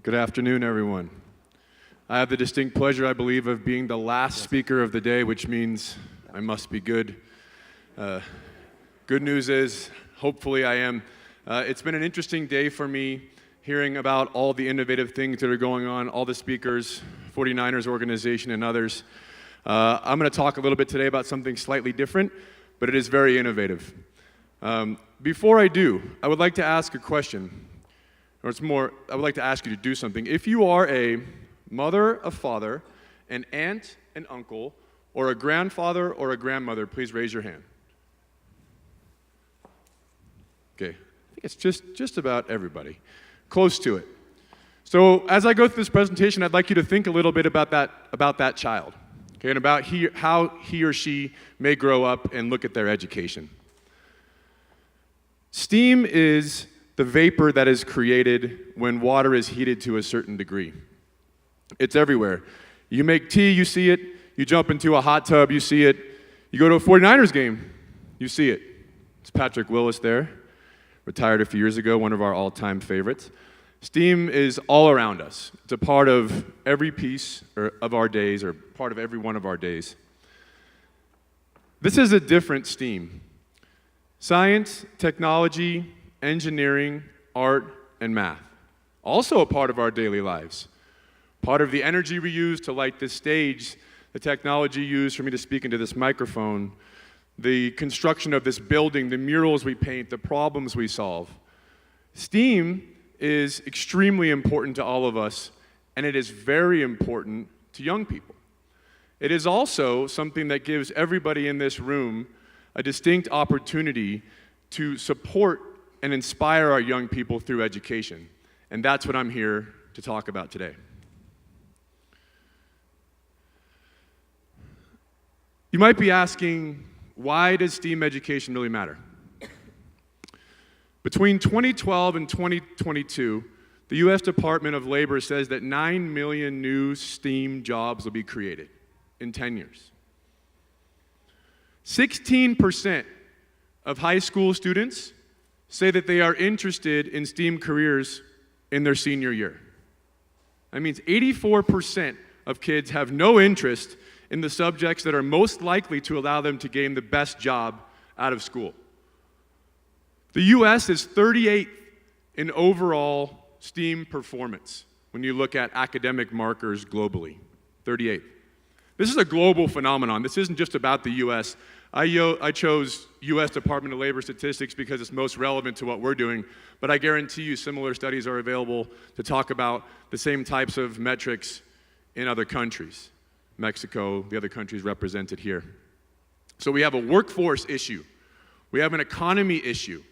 Good afternoon, everyone. I have the distinct pleasure, I believe, of being the last speaker of the day, which means I must be good. Good news is, hopefully I am. It's been an interesting day for me, hearing about all the innovative things that are going on, all the speakers, 49ers organization and others. I'm going to talk a little bit today about something slightly different, but it is very innovative. Before I do, I would like to ask a question. Or it's more, I would like to ask you to do something. If you are a mother, a father, an aunt, an uncle, or a grandfather or a grandmother, please raise your hand. Okay, I think it's just about everybody. Close to it. So as I go through this presentation, I'd like you to think a little bit about that child, okay, and about how he or she may grow up and look at their education. Steam is the vapor that is created when water is heated to a certain degree. It's everywhere. You make tea, you see it. You jump into a hot tub, you see it. You go to a 49ers game, you see it. It's Patrick Willis there, retired a few years ago, one of our all-time favorites. Steam is all around us. It's a part of every piece of our days, or part of every one of our days. This is a different steam. Science, technology, engineering, art, and math. Also a part of our daily lives. Part of the energy we use to light this stage, the technology used for me to speak into this microphone, the construction of this building, the murals we paint, the problems we solve. STEAM is extremely important to all of us, and it is very important to young people. It is also something that gives everybody in this room a distinct opportunity to support and inspire our young people through education. And that's what I'm here to talk about today. You might be asking, why does STEAM education really matter? Between 2012 and 2022, the U.S. Department of Labor says that 9 million new STEAM jobs will be created in 10 years. 16% of high school students say that they are interested in STEAM careers in their senior year. That means 84% of kids have no interest in the subjects that are most likely to allow them to gain the best job out of school. The U.S. is 38th in overall STEAM performance when you look at academic markers globally. 38th. This is a global phenomenon. This isn't just about the U.S. I chose U.S. Department of Labor statistics because it's most relevant to what we're doing, but I guarantee you similar studies are available to talk about the same types of metrics in other countries. Mexico, the other countries represented here. So we have a workforce issue. We have an economy issue.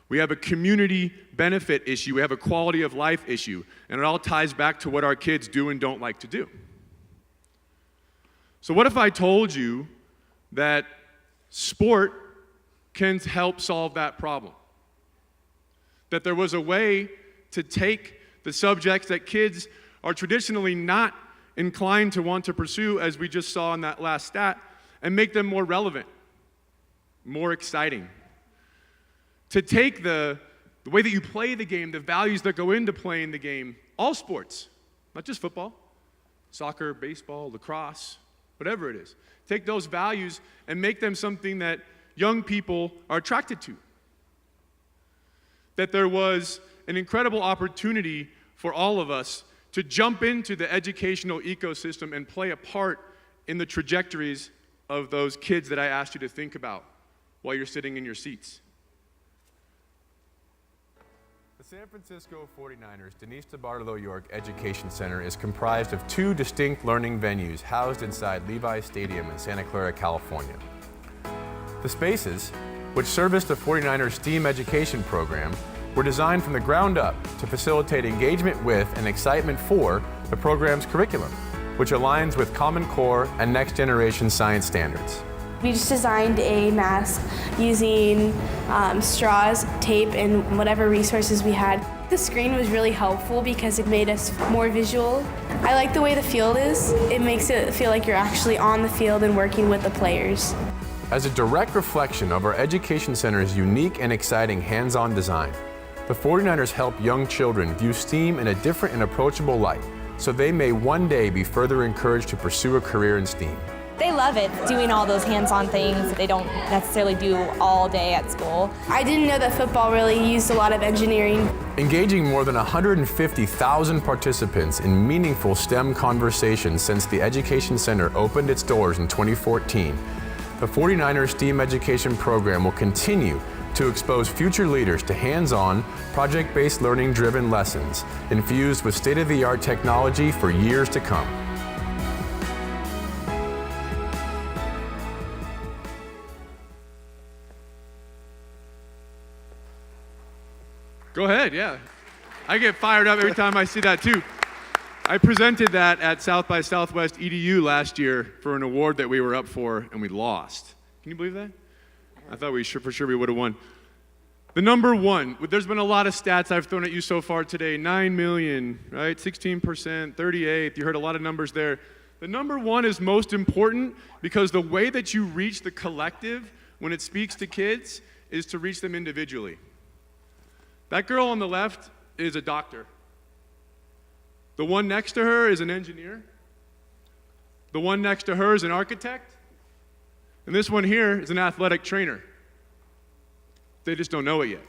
We have a community benefit issue. We have a quality of life issue. And it all ties back to what our kids do and don't like to do. So what if I told you that sport can help solve that problem? That there was a way to take the subjects that kids are traditionally not inclined to want to pursue, as we just saw in that last stat, and make them more relevant, more exciting. To take the way that you play the game, the values that go into playing the game, all sports, not just football, soccer, baseball, lacrosse, whatever it is. Take those values and make them something that young people are attracted to. That there was an incredible opportunity for all of us to jump into the educational ecosystem and play a part in the trajectories of those kids that I asked you to think about while you're sitting in your seats. The San Francisco 49ers Denise DeBartolo York Education Center is comprised of two distinct learning venues housed inside Levi Stadium in Santa Clara, California. The spaces, which service the 49ers STEAM education program, were designed from the ground up to facilitate engagement with and excitement for the program's curriculum, which aligns with Common Core and next generation science standards. We just designed a mask using straws, tape, and whatever resources we had. The screen was really helpful because it made us more visual. I like the way the field is. It makes it feel like you're actually on the field and working with the players. As a direct reflection of our education center's unique and exciting hands-on design, The 49ers help young children view STEAM in a different and approachable light, so they may one day be further encouraged to pursue a career in STEAM. They love it, doing all those hands-on things that they don't necessarily do all day at school. I didn't know that football really used a lot of engineering. Engaging more than 150,000 participants in meaningful STEM conversations since the Education Center opened its doors in 2014, the 49ers STEAM education program will continue to expose future leaders to hands-on, project-based learning-driven lessons infused with state-of-the-art technology for years to come. Go ahead, yeah. I get fired up every time I see that too. I presented that at South by Southwest EDU last year for an award that we were up for, and we lost. Can you believe that? I thought for sure we would have won. The number one, there's been a lot of stats I've thrown at you so far today. 9 million, right? 16%, 38th. You heard a lot of numbers there. The number one is most important because the way that you reach the collective when it speaks to kids is to reach them individually. That girl on the left is a doctor. The one next to her is an engineer. The one next to her is an architect. And this one here is an athletic trainer. They just don't know it yet.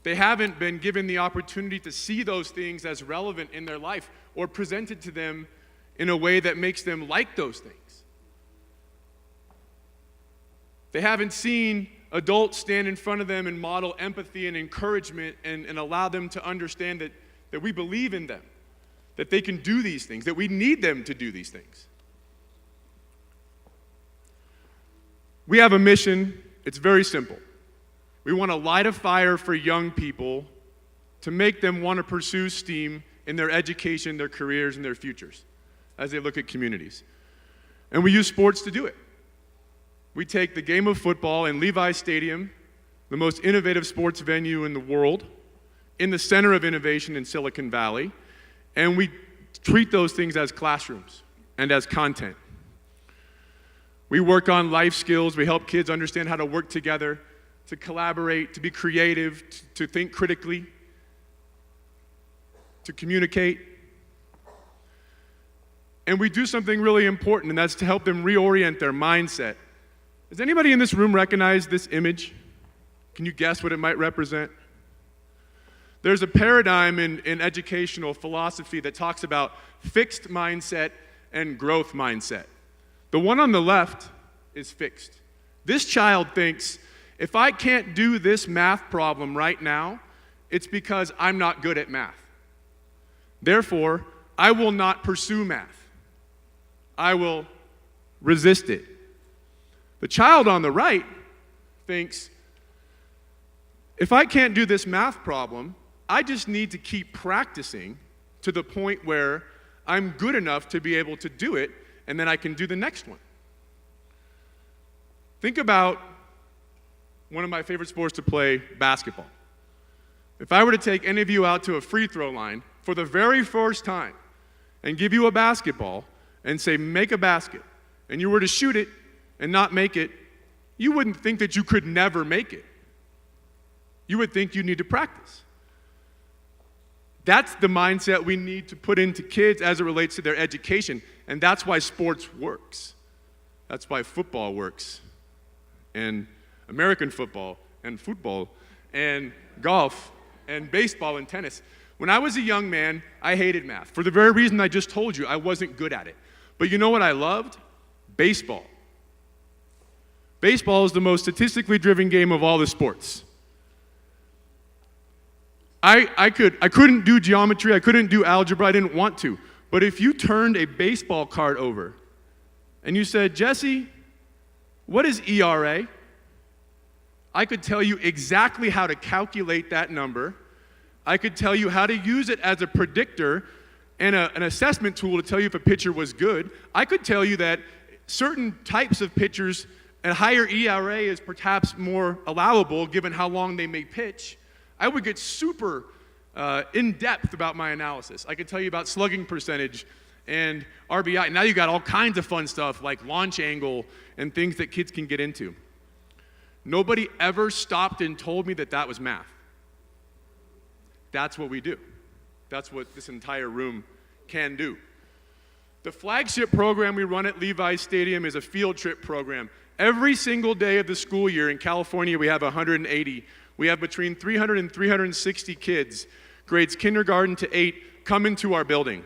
They haven't been given the opportunity to see those things as relevant in their life or presented to them in a way that makes them like those things. They haven't seen adults stand in front of them and model empathy and encouragement and allow them to understand that we believe in them, that they can do these things, that we need them to do these things. We have a mission. It's very simple. We want to light a fire for young people to make them want to pursue STEAM in their education, their careers, and their futures as they look at communities. And we use sports to do it. We take the game of football in Levi Stadium, the most innovative sports venue in the world, in the center of innovation in Silicon Valley, and we treat those things as classrooms and as content. We work on life skills. We help kids understand how to work together, to collaborate, to be creative, to think critically, to communicate. And we do something really important, and that's to help them reorient their mindset. Does anybody in this room recognize this image? Can you guess what it might represent? There's a paradigm in educational philosophy that talks about fixed mindset and growth mindset. The one on the left is fixed. This child thinks, if I can't do this math problem right now, it's because I'm not good at math. Therefore, I will not pursue math. I will resist it. The child on the right thinks, if I can't do this math problem, I just need to keep practicing to the point where I'm good enough to be able to do it, and then I can do the next one. Think about one of my favorite sports to play, basketball. If I were to take any of you out to a free throw line for the very first time and give you a basketball and say, make a basket, and you were to shoot it and not make it, you wouldn't think that you could never make it. You would think you need to practice. That's the mindset we need to put into kids as it relates to their education, and that's why sports works. That's why football works, and American football, and golf, and baseball, and tennis. When I was a young man, I hated math. For the very reason I just told you, I wasn't good at it. But you know what I loved? Baseball. Baseball is the most statistically driven game of all the sports. I couldn't do geometry, I couldn't do algebra, I didn't want to. But if you turned a baseball card over and you said, Jesse, what is ERA? I could tell you exactly how to calculate that number. I could tell you how to use it as a predictor and an assessment tool to tell you if a pitcher was good. I could tell you that certain types of pitchers, a higher ERA is perhaps more allowable given how long they may pitch. I would get super in-depth about my analysis. I could tell you about slugging percentage and RBI. Now you got all kinds of fun stuff like launch angle and things that kids can get into. Nobody ever stopped and told me that that was math. That's what we do. That's what this entire room can do. The flagship program we run at Levi Stadium is a field trip program. Every single day of the school year in California, we have 180. We have between 300 and 360 kids, grades kindergarten to 8, come into our building.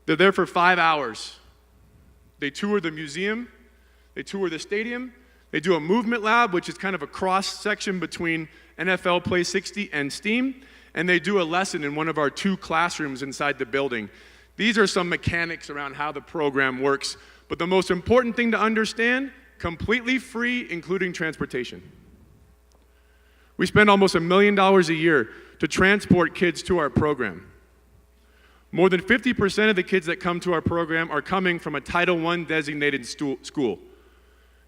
They're there for 5 hours. They tour the museum, they tour the stadium, they do a movement lab, which is kind of a cross section between NFL Play 60 and STEAM, and they do a lesson in one of our 2 classrooms inside the building. These are some mechanics around how the program works, but the most important thing to understand, completely free, including transportation. We spend almost $1 million a year to transport kids to our program. More than 50% of the kids that come to our program are coming from a Title I designated school. In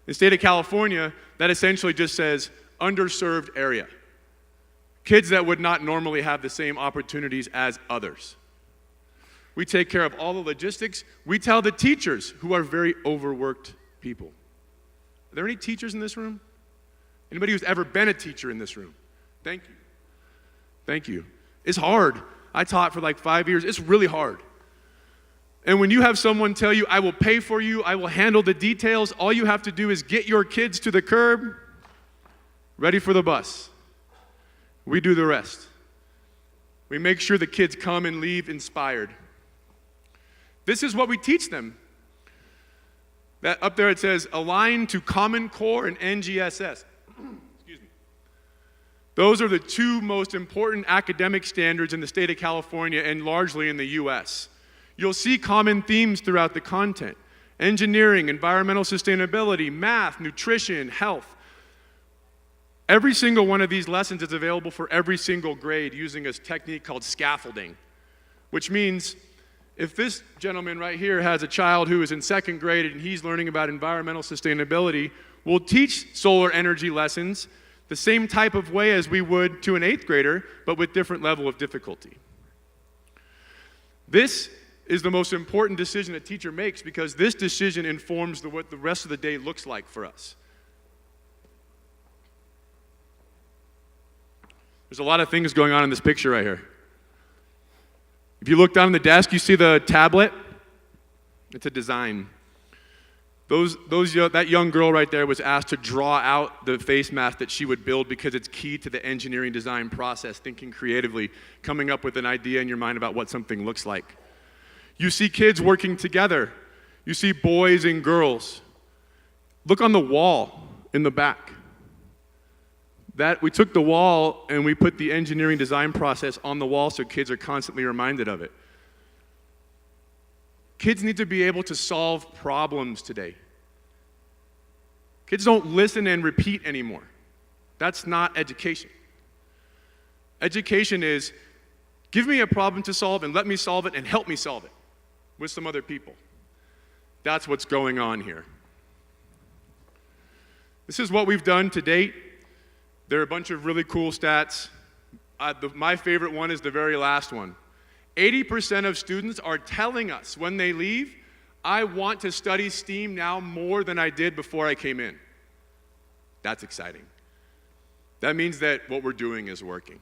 the state of California, that essentially just says underserved area. Kids that would not normally have the same opportunities as others. We take care of all the logistics. We tell the teachers, who are very overworked people. Are there any teachers in this room? Anybody who's ever been a teacher in this room? Thank you. Thank you. It's hard. I taught for like 5 years. It's really hard. And when you have someone tell you, I will pay for you, I will handle the details, all you have to do is get your kids to the curb, ready for the bus. We do the rest. We make sure the kids come and leave inspired. This is what we teach them. That up there it says, aligned to Common Core and NGSS. Excuse me. Those are the 2 most important academic standards in the state of California and largely in the U.S. You'll see common themes throughout the content. Engineering, environmental sustainability, math, nutrition, health. Every single one of these lessons is available for every single grade using a technique called scaffolding, which means if this gentleman right here has a child who is in 2nd grade and he's learning about environmental sustainability, we'll teach solar energy lessons the same type of way as we would to an 8th grader, but with different level of difficulty. This is the most important decision a teacher makes because this decision informs what the rest of the day looks like for us. There's a lot of things going on in this picture right here. If you look down on the desk, you see the tablet. It's a design. That young girl right there was asked to draw out the face mask that she would build because it's key to the engineering design process, thinking creatively, coming up with an idea in your mind about what something looks like. You see kids working together. You see boys and girls. Look on the wall in the back. We took the wall and we put the engineering design process on the wall so kids are constantly reminded of it. Kids need to be able to solve problems today. Kids don't listen and repeat anymore. That's not education. Education is, give me a problem to solve and let me solve it and help me solve it with some other people. That's what's going on here. This is what we've done to date. There are a bunch of really cool stats. My favorite one is the very last one. 80% of students are telling us when they leave, I want to study STEAM now more than I did before I came in. That's exciting. That means that what we're doing is working.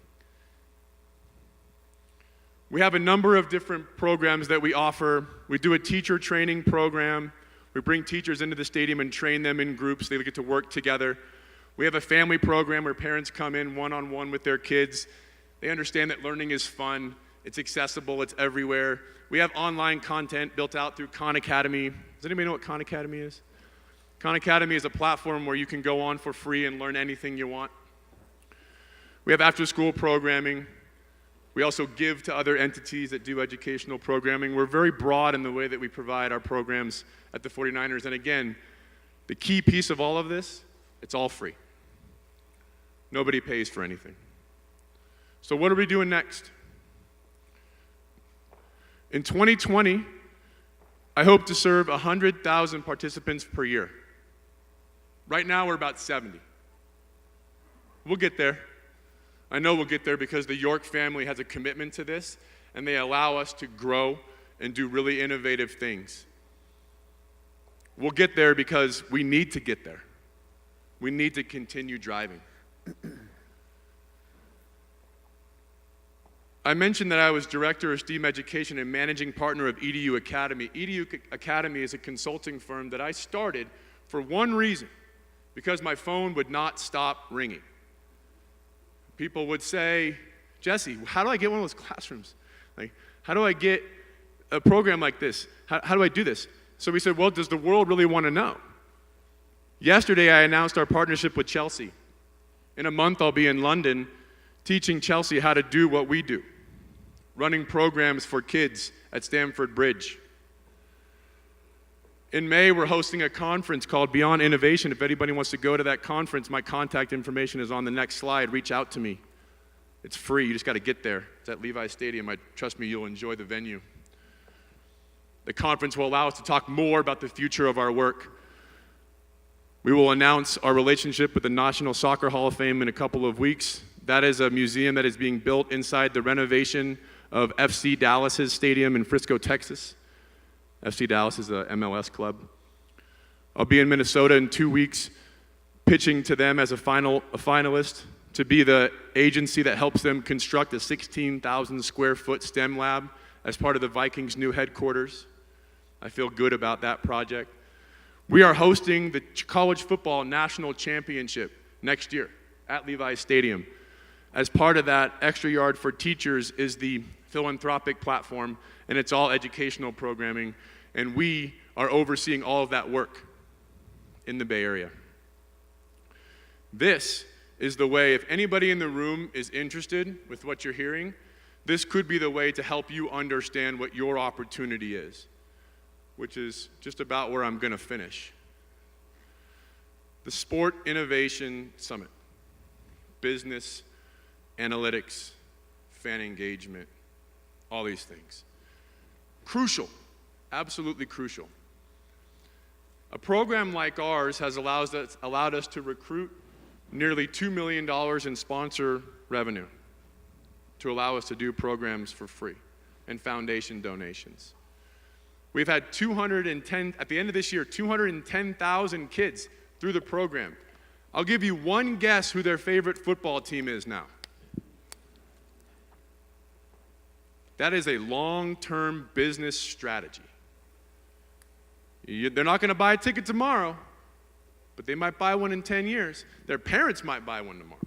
We have a number of different programs that we offer. We do a teacher training program. We bring teachers into the stadium and train them in groups. They get to work together. We have a family program where parents come in one-on-one with their kids. They understand that learning is fun. It's accessible. It's everywhere. We have online content built out through Khan Academy. Does anybody know what Khan Academy is? Khan Academy is a platform where you can go on for free and learn anything you want. We have after-school programming. We also give to other entities that do educational programming. We're very broad in the way that we provide our programs at the 49ers. And again, the key piece of all of this, it's all free. Nobody pays for anything. So what are we doing next? In 2020, I hope to serve 100,000 participants per year. Right now, we're about 70. We'll get there. I know we'll get there because the York family has a commitment to this, and they allow us to grow and do really innovative things. We'll get there because we need to get there. We need to continue driving. I mentioned that I was Director of STEAM Education and Managing Partner of EDU Academy. EDU Academy is a consulting firm that I started for one reason, because my phone would not stop ringing. People would say, Jesse, how do I get one of those classrooms? Like, how do I get a program like this? How do I do this? So we said, well, does the world really want to know? Yesterday, I announced our partnership with Chelsea. In a month, I'll be in London teaching Chelsea how to do what we do, running programs for kids at Stamford Bridge. In May, we're hosting a conference called Beyond Innovation. If anybody wants to go to that conference, my contact information is on the next slide. Reach out to me. It's free. You just got to get there. It's at Levi Stadium. Trust me, you'll enjoy the venue. The conference will allow us to talk more about the future of our work. We will announce our relationship with the National Soccer Hall of Fame in a couple of weeks. That is a museum that is being built inside the renovation of FC Dallas's stadium in Frisco, Texas. FC Dallas is a MLS club. I'll be in Minnesota in 2 weeks, pitching to them as a finalist to be the agency that helps them construct a 16,000 square foot STEM lab as part of the Vikings' new headquarters. I feel good about that project. We are hosting the college football national championship next year at Levi Stadium. As part of that, Extra Yard for Teachers is the philanthropic platform, and it's all educational programming, and we are overseeing all of that work in the Bay Area. This is the way, if anybody in the room is interested with what you're hearing, this could be the way to help you understand what your opportunity is, which is just about where I'm going to finish. The Sport Innovation Summit, business, analytics, fan engagement, all these things. Crucial, absolutely crucial. A program like ours has allowed us to recruit nearly $2 million in sponsor revenue to allow us to do programs for free and foundation donations. We've had at the end of this year, 210,000 kids through the program. I'll give you one guess who their favorite football team is now. That is a long-term business strategy. They're not going to buy a ticket tomorrow, but they might buy one in 10 years. Their parents might buy one tomorrow.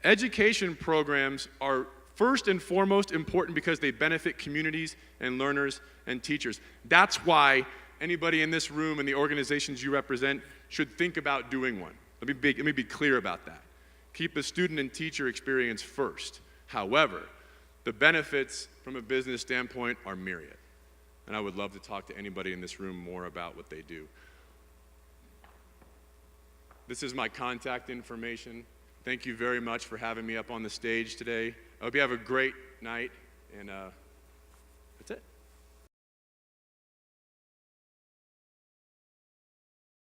Education programs are first and foremost important because they benefit communities and learners and teachers. That's why anybody in this room and the organizations you represent should think about doing one. Let me be clear about that. Keep the student and teacher experience first. However, the benefits from a business standpoint are myriad. And I would love to talk to anybody in this room more about what they do. This is my contact information. Thank you very much for having me up on the stage today. I hope you have a great night, and that's it.